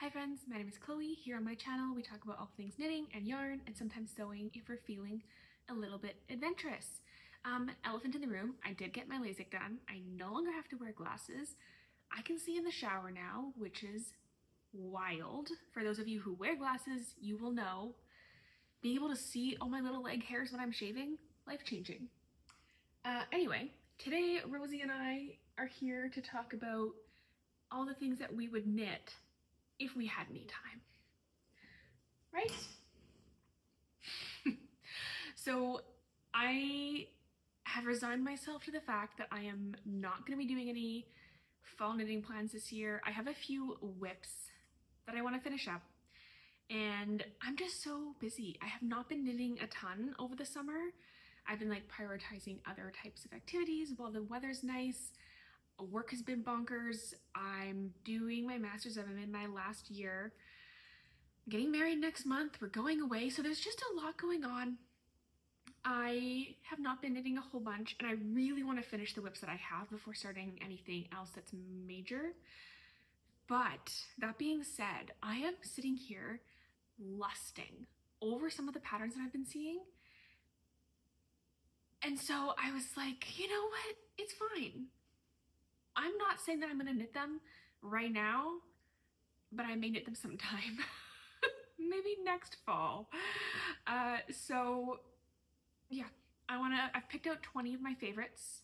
Hi friends, my name is Chloe. Here on my channel we talk about all things knitting and yarn and sometimes sewing if we're feeling a little bit adventurous. Elephant in the room, I did get my LASIK done. I no longer have to wear glasses. I can see in the shower now, which is wild. For those of you who wear glasses, you will know. Being able to see all my little leg hairs when I'm shaving, life-changing. Anyway, today Rosie and I are here to talk about all the things that we would knit if we had any time, right? So I have resigned myself to the fact that I am not going to be doing any fall knitting plans this year. I have a few whips that I want to finish up and I'm just so busy. I have not been knitting a ton over the summer. I've been like prioritizing other types of activities while the weather's nice. Work has been bonkers. I'm doing my master's. I'm in my last year. I'm getting married next month. We're going away. So there's just a lot going on. I have not been knitting a whole bunch and I really want to finish the whips that I have before starting anything else that's major. But that being said, I am sitting here lusting over some of the patterns that I've been seeing. And so I was like, you know what? It's fine. I'm not saying that I'm going to knit them right now, but I may knit them sometime. Maybe next fall. So yeah, I've picked out 20 of my favorites.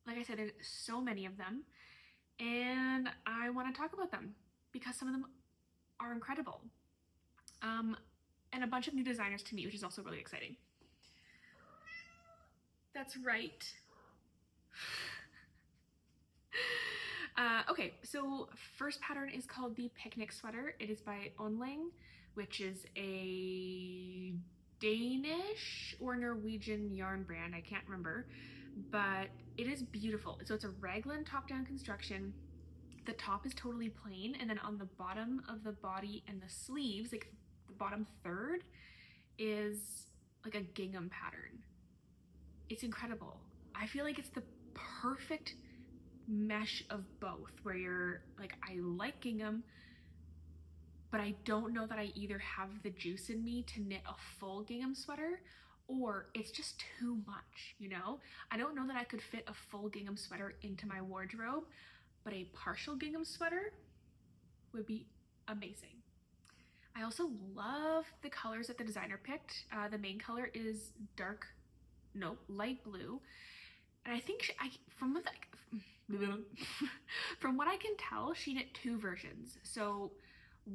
Like I said, there's so many of them. And I want to talk about them because some of them are incredible. And a bunch of new designers to meet, which is also really exciting. That's right. Okay, so first pattern is called the Picnic Sweater. It is by Onang, which is a Danish or Norwegian yarn brand. I can't remember, but it is beautiful. So it's a raglan top-down construction. The top is totally plain, and then on the bottom of the body and the sleeves, like the bottom third, is like a gingham pattern. It's incredible. I feel like it's the perfect mesh of both, where you're like, I like gingham, but I don't know that I either have the juice in me to knit a full gingham sweater or it's just too much, you know? I don't know that I could fit a full gingham sweater into my wardrobe, but a partial gingham sweater would be amazing. I also love the colors that the designer picked. The main color is light blue. And I think from what I can tell, she knit two versions. So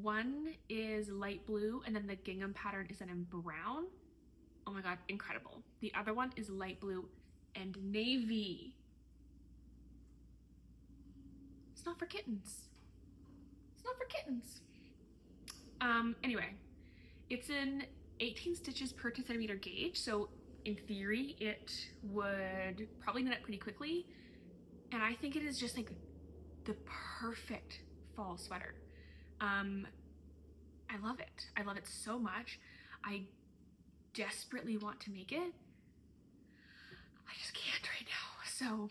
one is light blue and then the gingham pattern is then in brown. Oh my god, incredible. The other one is light blue and navy. It's not for kittens. It's not for kittens. Anyway, it's an 18 stitches per 10 centimeter gauge. So in theory, it would probably knit up pretty quickly. And I think it is just like the perfect fall sweater. I love it. I love it so much. I desperately want to make it. I just can't right now. So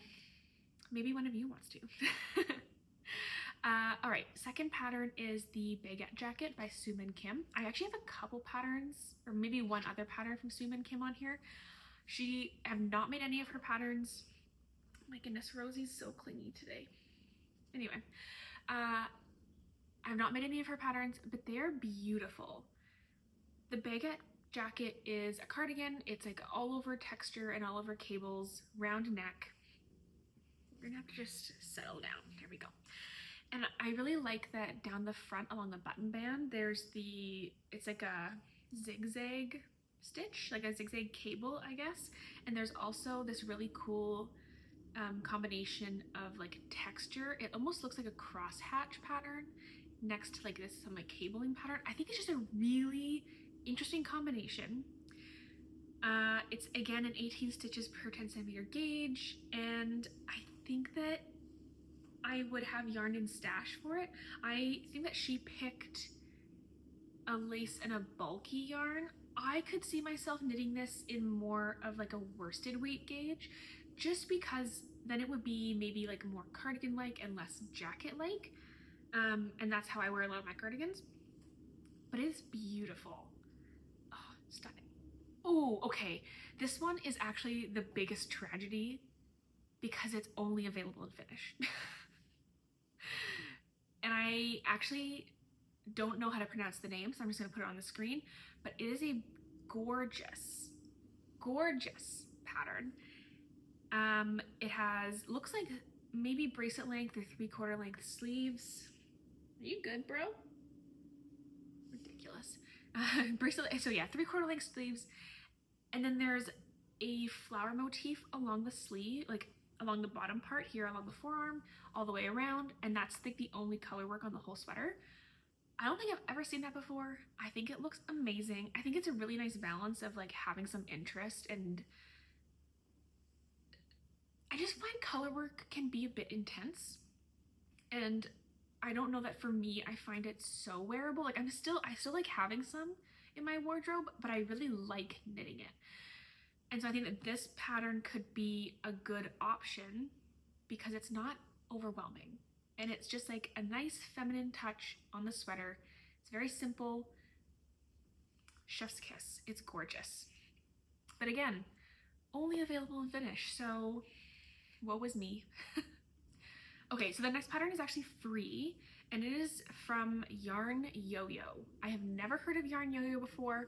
maybe one of you wants to. All right, second pattern is the Baguette jacket by Suman Kim. I actually have a couple patterns, or maybe one other pattern from Suman Kim on here. I have not made any of her patterns. My goodness, Rosie's so clingy today. Anyway, I've not made any of her patterns, but they're beautiful. The Baguette jacket is a cardigan. It's like all over texture and all over cables, round neck. We're gonna have to just settle down. There we go. And I really like that down the front along the button band, it's like a zigzag stitch, like a zigzag cable, I guess. And there's also this really cool combination of like texture. It almost looks like a crosshatch pattern next to like this some like cabling pattern. I think it's just a really interesting combination. It's again an 18 stitches per 10 centimeter gauge, and I think that I would have yarn in stash for it. I think that she picked a lace and a bulky yarn. I could see myself knitting this in more of like a worsted weight gauge, just because then it would be maybe like more cardigan-like and less jacket-like. And that's how I wear a lot of my cardigans. But it's beautiful. Oh, stunning. Oh, okay. This one is actually the biggest tragedy because it's only available in Finnish. And I actually don't know how to pronounce the name, so I'm just gonna put it on the screen. But it is a gorgeous, gorgeous pattern. It has, looks like maybe bracelet length or 3/4 length sleeves. Are you good, bro? Ridiculous. Bracelet, so yeah, 3/4 length sleeves. And then there's a flower motif along the sleeve, like along the bottom part here, along the forearm, all the way around. And that's like the only color work on the whole sweater. I don't think I've ever seen that before. I think it looks amazing. I think it's a really nice balance of like having some interest, and I just find color work can be a bit intense. And I don't know that for me, I find it so wearable. Like I still like having some in my wardrobe, but I really like knitting it. And so I think that this pattern could be a good option because it's not overwhelming. And it's just like a nice feminine touch on the sweater. It's very simple. Chef's kiss. It's gorgeous. But again, only available in Finnish, so woe was me. Okay, so the next pattern is actually free, and it is from Yarn Yo-Yo. I have never heard of Yarn Yo-Yo before.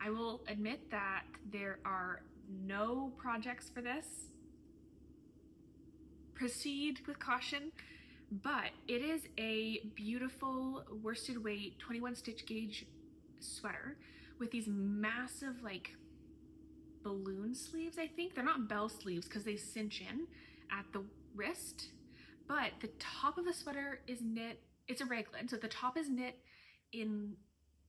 I will admit that there are no projects for this. Proceed with caution. But it is a beautiful worsted weight 21 stitch gauge sweater with these massive like balloon sleeves. I think they're not bell sleeves because they cinch in at the wrist, but the top of the sweater is knit. It's a raglan, so the top is knit in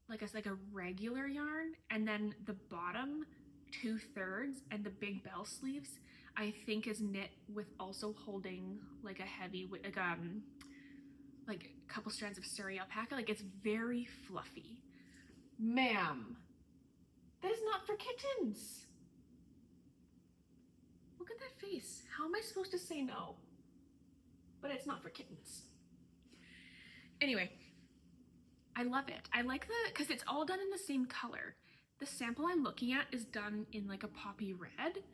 like a regular yarn, and then the bottom 2/3 and the big bell sleeves I think is knit with also holding like a heavy, like a couple strands of Surrey alpaca. Like it's very fluffy. Ma'am, that is not for kittens. Look at that face. How am I supposed to say no? But it's not for kittens. Anyway, I love it. I like because it's all done in the same color. The sample I'm looking at is done in like a poppy red.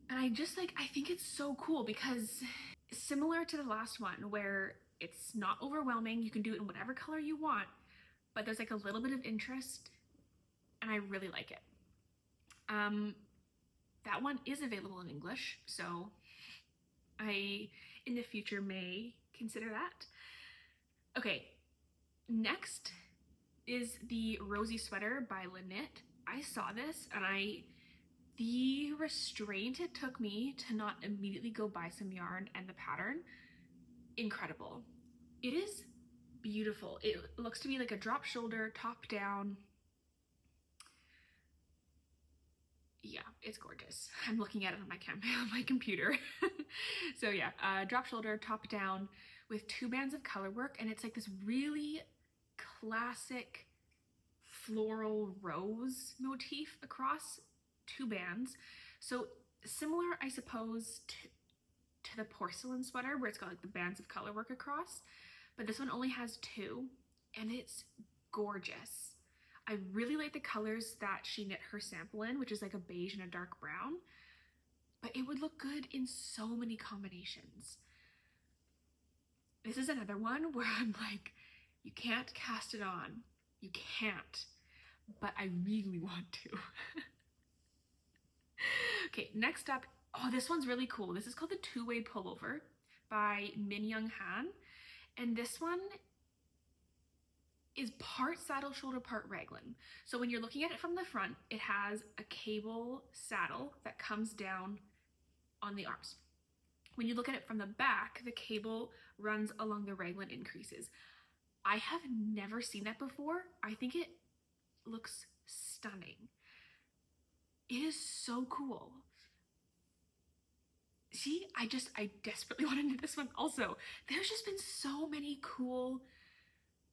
And I just like, I think it's so cool because similar to the last one where it's not overwhelming, you can do it in whatever color you want, but there's like a little bit of interest, and I really like it. That one is available in English, so I, in the future, may consider that. Okay, next is the Rosie sweater by Lynette. I saw this and the restraint it took me to not immediately go buy some yarn and the pattern, incredible. It is beautiful. It looks to me like a drop shoulder, top down. Yeah, it's gorgeous. I'm looking at it on my computer. So yeah, drop shoulder, top down with 2 bands of color work, and it's like this really classic floral rose motif across 2 bands. So similar, I suppose, to the porcelain sweater where it's got like the bands of color work across, but this one only has 2, and it's gorgeous. I really like the colors that she knit her sample in, which is like a beige and a dark brown, but it would look good in so many combinations. This is another one where I'm like, you can't cast it on. You can't, but I really want to. Okay, next up, oh, this one's really cool. This is called the Two-Way Pullover by Min Young Han. And this one is part saddle shoulder, part raglan. So when you're looking at it from the front, it has a cable saddle that comes down on the arms. When you look at it from the back, the cable runs along the raglan increases. I have never seen that before. I think it looks stunning. It is so cool. See, I desperately want to knit this one also. There's just been so many cool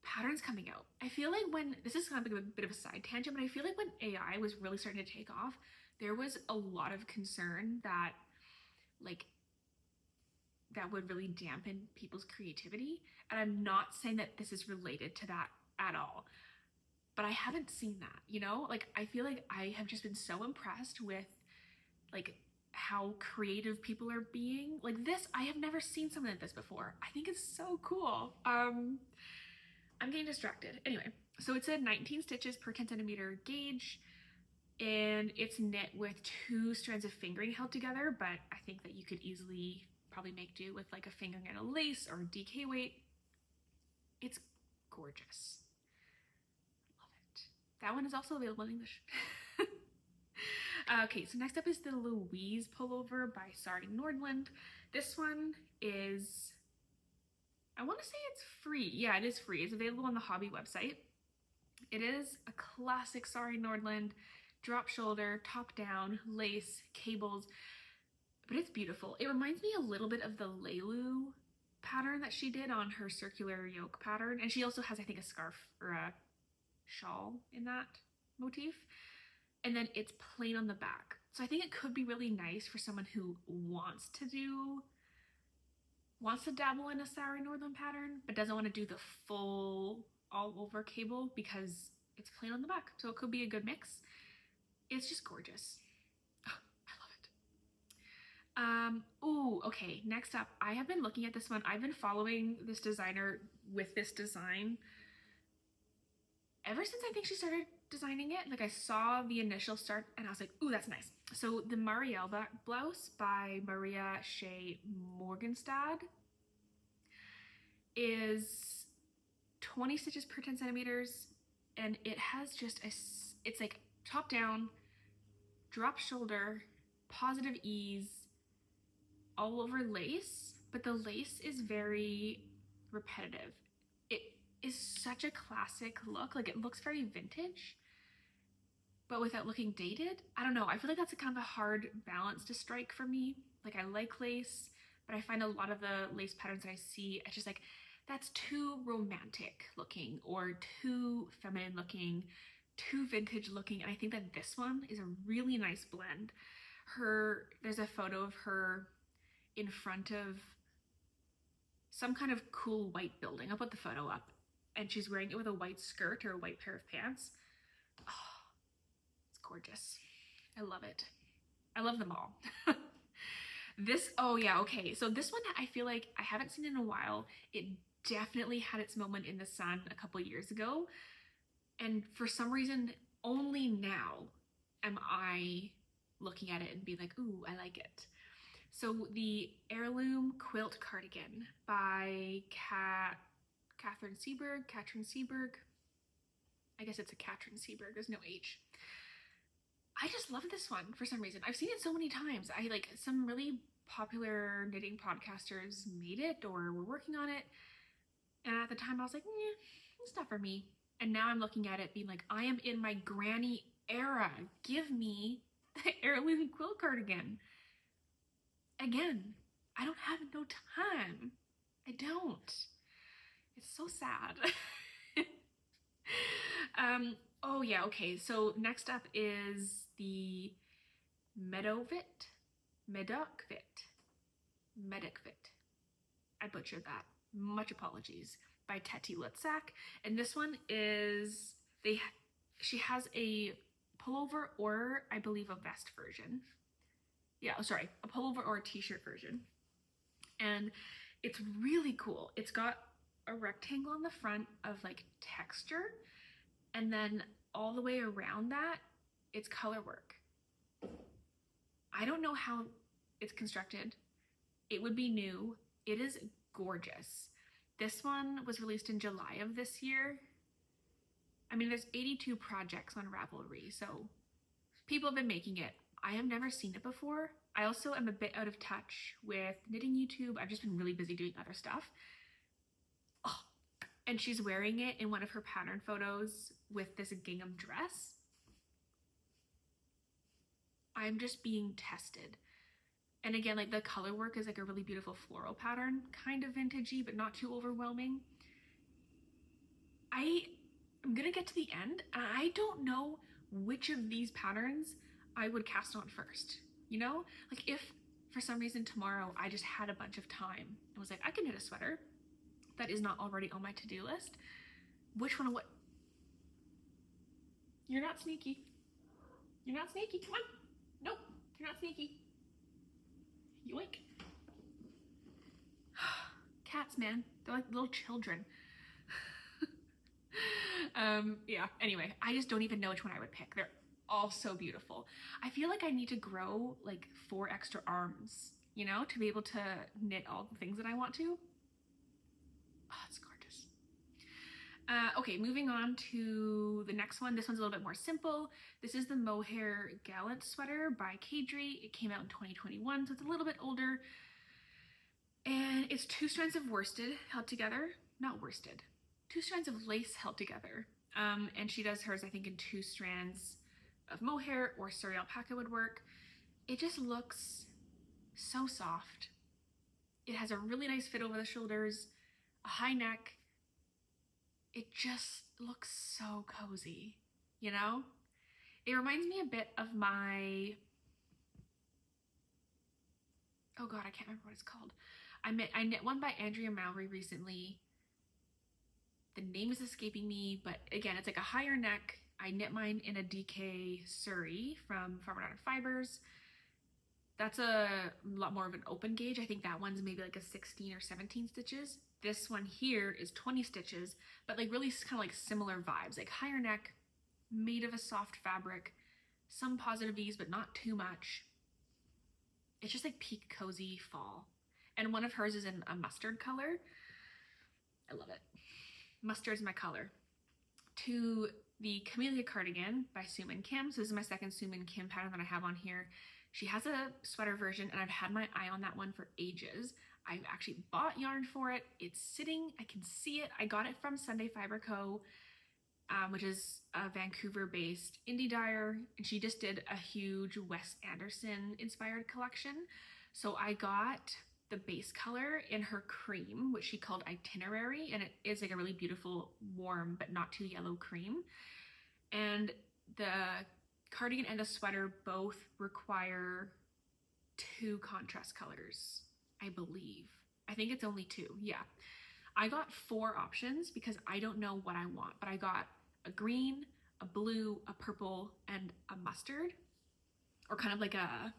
patterns coming out. I feel like this is kind of like a bit of a side tangent, but I feel like when AI was really starting to take off, there was a lot of concern that like that would really dampen people's creativity. And I'm not saying that this is related to that at all, but I haven't seen that, you know? Like, I feel like I have just been so impressed with like how creative people are being. Like this, I have never seen something like this before. I think it's so cool. I'm getting distracted. Anyway, so it's a 19 stitches per 10 centimeter gauge, and it's knit with 2 strands of fingering held together, but I think that you could easily probably make do with like a fingering and a lace or DK weight. It's gorgeous. Love it. That one is also available in English. Okay, so next up is the Louise pullover by Sarding Nordland. This one is, I want to say it's free. Yeah, it is free. It's available on the hobby website. It is a classic Sarding Nordland, drop shoulder, top down, lace, cables, but it's beautiful. It reminds me a little bit of the Leilu pattern that she did on her circular yoke pattern. And she also has, I think, a scarf or a shawl in that motif. And then it's plain on the back. So I think it could be really nice for someone who wants to dabble in a Sarding Nordland pattern, but doesn't want to do the full all over cable because it's plain on the back. So it could be a good mix. It's just gorgeous. Oh, I love it. Ooh, okay, next up, I have been looking at this one. I've been following this designer with this design ever since I think she started designing it. Like I saw the initial start and I was like, ooh, that's nice. So the Marielle blouse by Maria Shea Morgenstad is 20 stitches per 10 centimeters, and it has just it's like top down, drop shoulder, positive ease, all over lace, but the lace is very repetitive. It is such a classic look. Like it looks very vintage, but without looking dated. I don't know. I feel like that's a kind of a hard balance to strike for me. Like I like lace, but I find a lot of the lace patterns that I see, it's just like, that's too romantic looking or too feminine looking, too vintage looking. And I think that this one is a really nice blend. There's a photo of her in front of some kind of cool white building. I'll put the photo up. And she's wearing it with a white skirt or a white pair of pants. Oh, it's gorgeous. I love it. I love them all. Oh yeah, okay. So this one I feel like I haven't seen in a while. It definitely had its moment in the sun a couple years ago. And for some reason, only now am I looking at it and being like, ooh, I like it. So the Heirloom Quilt Cardigan by Katrin Seberg. I guess it's a Katrin Seberg, there's no H. I just love this one for some reason. I've seen it so many times. I like some really popular knitting podcasters made it or were working on it. And at the time I was like, it's not for me. And now I'm looking at it being like, I am in my granny era. Give me the Heirloom quilt cardigan. Again, I don't have no time. I don't. It's so sad. Oh yeah, okay. So next up is the Medovik. I butchered that. Much apologies. By Teti Lutzak. And this one is, she has a pullover or I believe a vest version. Yeah, sorry, a pullover or a t-shirt version. And it's really cool. It's got a rectangle on the front of like texture, and then all the way around that, it's color work. I don't know how it's constructed. It would be new. It is gorgeous. This one was released in July of this year. I mean, there's 82 projects on Ravelry, so people have been making it. I have never seen it before. I also am a bit out of touch with knitting YouTube. I've just been really busy doing other stuff. Oh, and she's wearing it in one of her pattern photos with this gingham dress. I'm just being tested. And again, like the color work is like a really beautiful floral pattern, kind of vintagey, but not too overwhelming. I'm gonna get to the end and I don't know which of these patterns I would cast on first, you know? Like if for some reason tomorrow I just had a bunch of time. I was like, I can knit a sweater that is not already on my to-do list. Which one? What? You're not sneaky. You're not sneaky. Come on. Nope. You're not sneaky. Yoink. Cats, man. They're like little children. Yeah, anyway, I just don't even know which one I would pick. They're all so beautiful. I feel like I need to grow like 4 extra arms, you know, to be able to knit all the things that I want to. Oh, it's gorgeous. Okay, moving on to the next one. This one's a little bit more simple. This is the Mohair Gallant sweater by Kadri. It came out in 2021, so it's a little bit older. And it's 2 strands of worsted held together. Not worsted. 2 strands of lace held together. And she does hers, I think, in 2 strands of mohair or suri alpaca would work. It just looks so soft. It has a really nice fit over the shoulders, a high neck. It just looks so cozy, you know? It reminds me a bit of my, oh God, I can't remember what it's called. I knit one by Andrea Mowry recently. The name is escaping me, but again, it's like a higher neck. I knit mine in a DK Suri from Farmer Dotted Fibers. That's a lot more of an open gauge. I think that one's maybe like a 16 or 17 stitches. This one here is 20 stitches, but like really kind of like similar vibes, like higher neck, made of a soft fabric, some positive ease, but not too much. It's just like peak cozy fall. And one of hers is in a mustard color. I love it. Mustard is my color. To the Chameleia cardigan by Suman Kim. So this is my second Suman Kim pattern that I have on here. She has a sweater version and I've had my eye on that one for ages. I've actually bought yarn for it. It's sitting, I can see it. I got it from Sunday Fiber Co., which is a Vancouver-based indie dyer, and she just did a huge Wes Anderson inspired collection. So I got the base color in her cream, which she called Itinerary, and it is like a really beautiful, warm, but not too yellow cream. And the cardigan and the sweater both require 2 contrast colors, I believe. I think it's only 2, yeah. I got 4 options because I don't know what I want, but I got a green, a blue, a purple, and a mustard, or kind of like a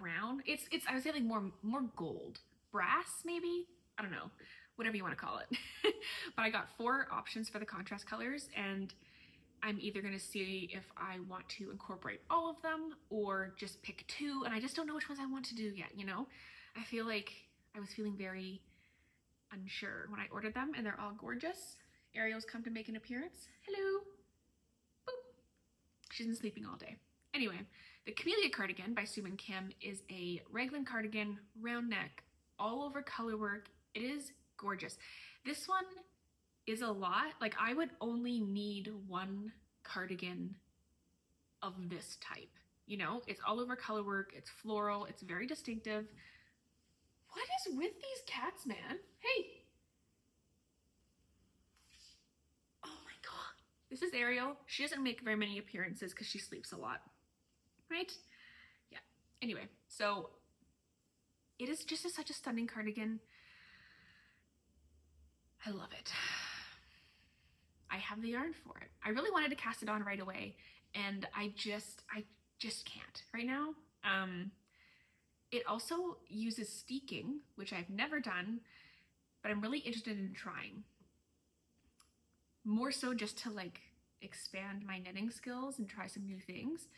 brown. It's I would say like more gold, brass maybe. I don't know, whatever you want to call it. But I got 4 options for the contrast colors, and I'm either gonna see if I want to incorporate all of them or just pick 2, and I just don't know which ones I want to do yet. You know, I feel like I was feeling very unsure when I ordered them, and they're all gorgeous. Ariel's come to make an appearance. Hello. Boop. She's been sleeping all day. Anyway, the Chameleia cardigan by Suman Kim is a raglan cardigan, round neck, all over color work. It is gorgeous. This one is a lot. Like, I would only need 1 cardigan of this type. You know, it's all over color work. It's floral. It's very distinctive. What is with these cats, man? Hey. Oh my God. This is Ariel. She doesn't make very many appearances because she sleeps a lot. Right? Yeah. Anyway, so it is just such a stunning cardigan. I love it. I have the yarn for it. I really wanted to cast it on right away, and I just can't right now. It also uses steeking, which I've never done, but I'm really interested in trying. More so just to like expand my knitting skills and try some new things.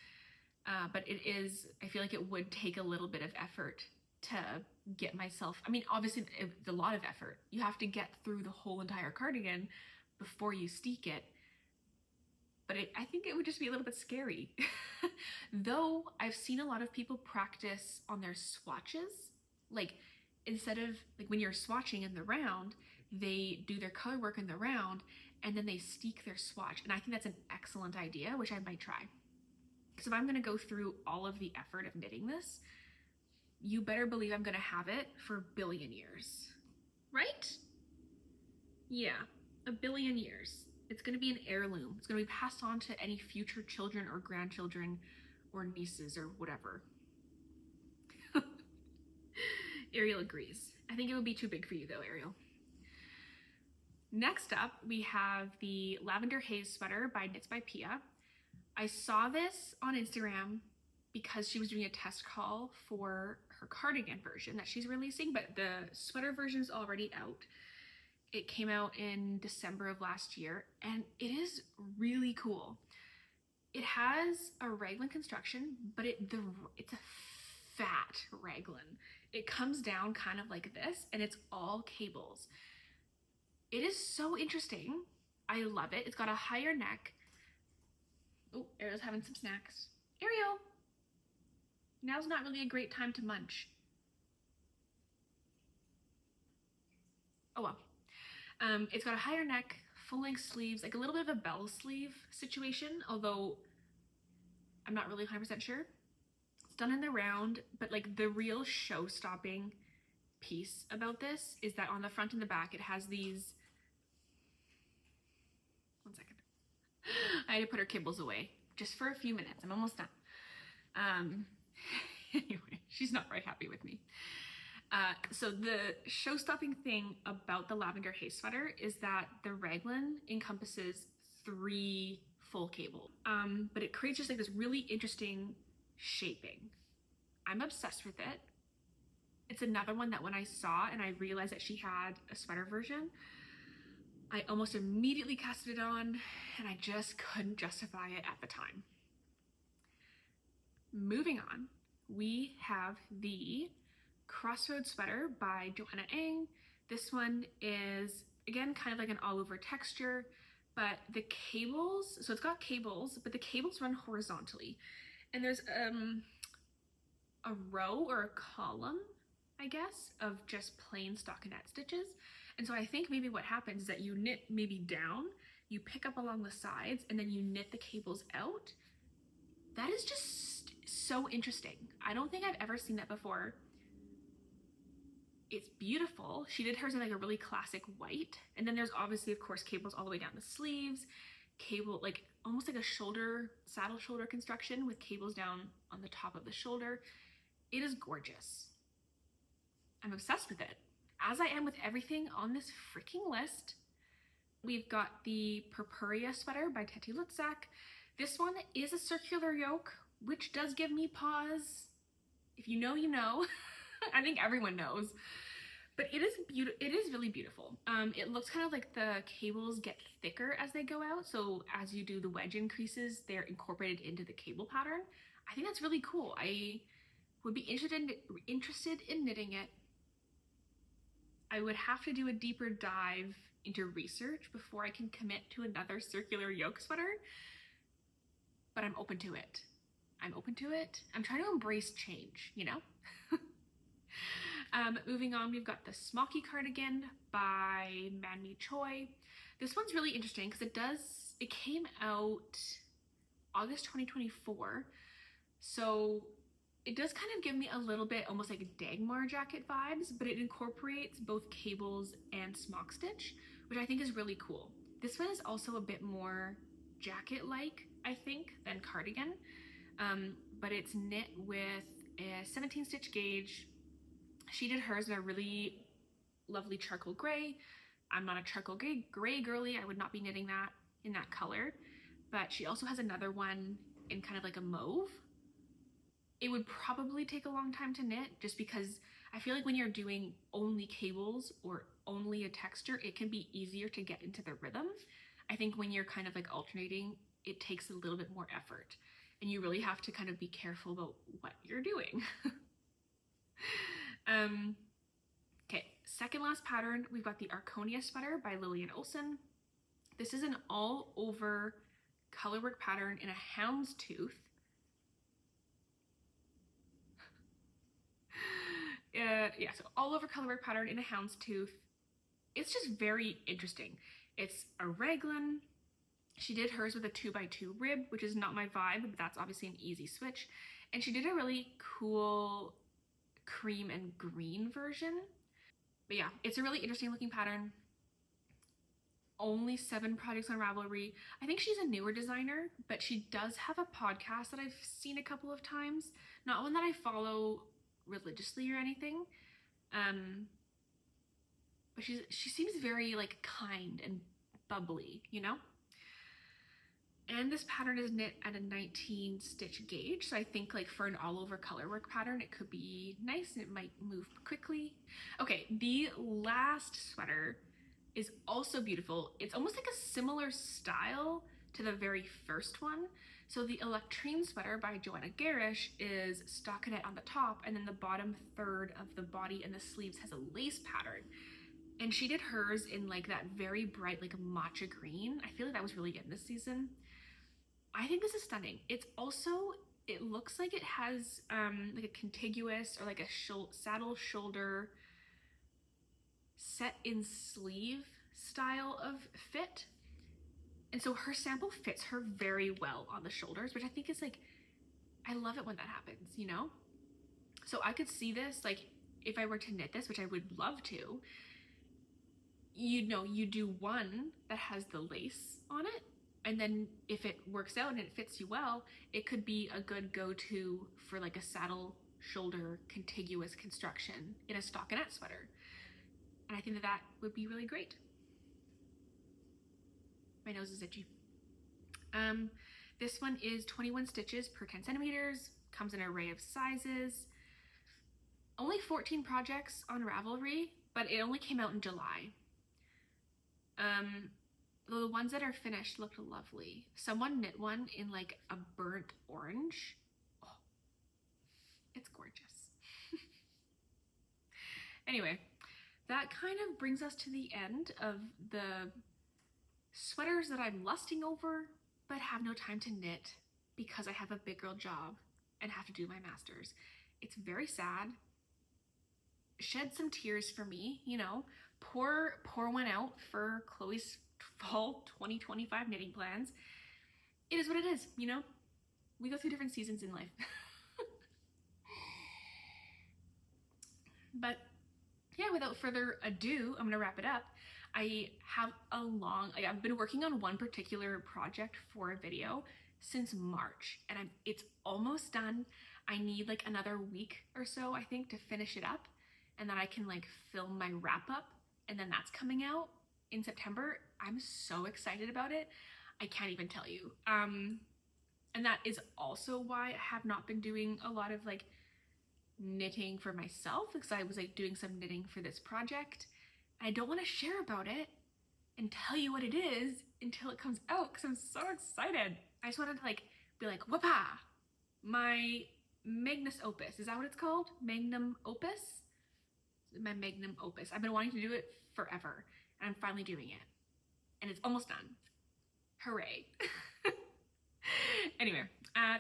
But it is, I feel like it would take a little bit of effort to get myself, I mean, obviously it's a lot of effort. You have to get through the whole entire cardigan before you steek it. But I think it would just be a little bit scary. Though I've seen a lot of people practice on their swatches. Like, instead of, like when you're swatching in the round, they do their color work in the round and then they steek their swatch. And I think that's an excellent idea, which I might try. So if I'm gonna go through all of the effort of knitting this, you better believe I'm gonna have it for a billion years, right? Yeah, a billion years. It's gonna be an heirloom. It's gonna be passed on to any future children or grandchildren or nieces or whatever. Ariel agrees. I think it would be too big for you though, Ariel. Next up, we have the Lavender Haze sweater by Knits by Pia. I saw this on Instagram because she was doing a test haul for her cardigan version that she's releasing, but the sweater version is already out. It came out in December of last year, and it is really cool. It has a raglan construction, but it's a fat raglan. It comes down kind of like this, and it's all cables. It is so interesting. I love it. It's got a higher neck. Oh, Ariel's having some snacks. Ariel! Now's not really a great time to munch. Oh well. It's got a higher neck, full-length sleeves, like a little bit of a bell sleeve situation, although I'm not really 100% sure. It's done in the round, but like the real show-stopping piece about this is that on the front and the back it has these... One second. I had to put her kibbles away just for a few minutes. I'm almost done. Anyway, she's not very happy with me. So the show-stopping thing about the Lavender Haze sweater is that the raglan encompasses 3 full cables, but it creates just like this really interesting shaping. I'm obsessed with it. It's another one that when I saw and I realized that she had a sweater version, I almost immediately casted it on, and I just couldn't justify it at the time. Moving on, we have the Crossroad sweater by Joanna Ang. This one is, again, kind of like an all-over texture, but the cables, so it's got cables, but the cables run horizontally. And there's a row or a column, I guess, of just plain stockinette stitches. And so I think maybe what happens is that you knit maybe down, you pick up along the sides, and then you knit the cables out. That is just so interesting. I don't think I've ever seen that before. It's beautiful. She did hers in like a really classic white. And then there's obviously, of course, cables all the way down the sleeves, cable, like almost like a shoulder, saddle shoulder construction with cables down on the top of the shoulder. It is gorgeous. I'm obsessed with it, as I am with everything on this freaking list. We've got the Purpia sweater by Teti Lutzak. This one is a circular yoke, which does give me pause. If you know, you know. I think everyone knows. But it is really beautiful. It looks kind of like the cables get thicker as they go out. So as you do the wedge increases, they're incorporated into the cable pattern. I think that's really cool. I would be interested in knitting it. I would have to do a deeper dive into research before I can commit to another circular yoke sweater, but I'm open to it. I'm open to it. I'm trying to embrace change, you know? Moving on, we've got the Smoky cardigan by Manmi Choi. This one's really interesting because it came out August 2024, so it does kind of give me a little bit almost like a Dagmar jacket vibes, but it incorporates both cables and smock stitch, which I think is really cool. This one is also a bit more jacket-like, I think, than cardigan, but it's knit with a 17 stitch gauge. She did hers in a really lovely charcoal gray. I'm not a charcoal gray girly. I would not be knitting that in that color, but she also has another one in kind of like a mauve. It would probably take a long time to knit just because I feel like when you're doing only cables or only a texture, it can be easier to get into the rhythm. I think when you're kind of like alternating, it takes a little bit more effort and you really have to kind of be careful about what you're doing. Okay, second last pattern, we've got the Aronia sweater by Lillian Olsen. This is an all over colorwork pattern in a houndstooth. Yeah, so all over colorwork pattern in a houndstooth. It's just very interesting. It's a raglan. She did hers with a 2x2 rib, which is not my vibe, but that's obviously an easy switch. And she did a really cool cream and green version. But yeah, it's a really interesting looking pattern. Only 7 projects on Ravelry. I think she's a newer designer, but she does have a podcast that I've seen a couple of times. Not one that I follow religiously or anything, But she seems very like kind and bubbly, you know? And this pattern is knit at a 19 stitch gauge, so I think like for an all over colorwork pattern it could be nice and it might move quickly. Okay, the last sweater is also beautiful. It's almost like a similar style to the very first one. So the Electrine sweater by Joanna Garish is stockinette on the top, and then the bottom third of the body and the sleeves has a lace pattern. And she did hers in like that very bright like matcha green. I feel like that was really good this season. I think this is stunning. It's also, it looks like it has like a contiguous or like a saddle shoulder set in sleeve style of fit. And so her sample fits her very well on the shoulders, which I think is like, I love it when that happens, you know? So I could see this, like if I were to knit this, which I would love to, you know, you do one that has the lace on it, and then if it works out and it fits you well, it could be a good go-to for like a saddle shoulder contiguous construction in a stockinette sweater. And I think that that would be really great. My nose is itchy. This one is 21 stitches per 10 centimeters, comes in an array of sizes. Only 14 projects on Ravelry, but it only came out in July. The ones that are finished look lovely. Someone knit one in like a burnt orange. Oh, it's gorgeous. Anyway, that kind of brings us to the end of the sweaters that I'm lusting over, but have no time to knit because I have a big girl job and have to do my master's. It's very sad. Shed some tears for me, you know, pour one out for Chloe's fall 2025 knitting plans. It is what it is, you know? We go through different seasons in life. But yeah, without further ado, I'm gonna wrap it up. I have I've been working on one particular project for a video since March, and it's almost done. I need like another week or so, I think, to finish it up, and then I can like film my wrap up, and then that's coming out in September. I'm so excited about it. I can't even tell you. And that is also why I have not been doing a lot of like knitting for myself, because I was like doing some knitting for this project. I don't want to share about it and tell you what it is until it comes out, because I'm so excited. I just wanted to like be like, whoopah, my magnus opus. Is that what it's called? Magnum opus? My magnum opus. I've been wanting to do it forever, and I'm finally doing it. And it's almost done. Hooray. Anyway,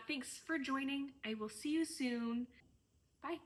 thanks for joining. I will see you soon. Bye.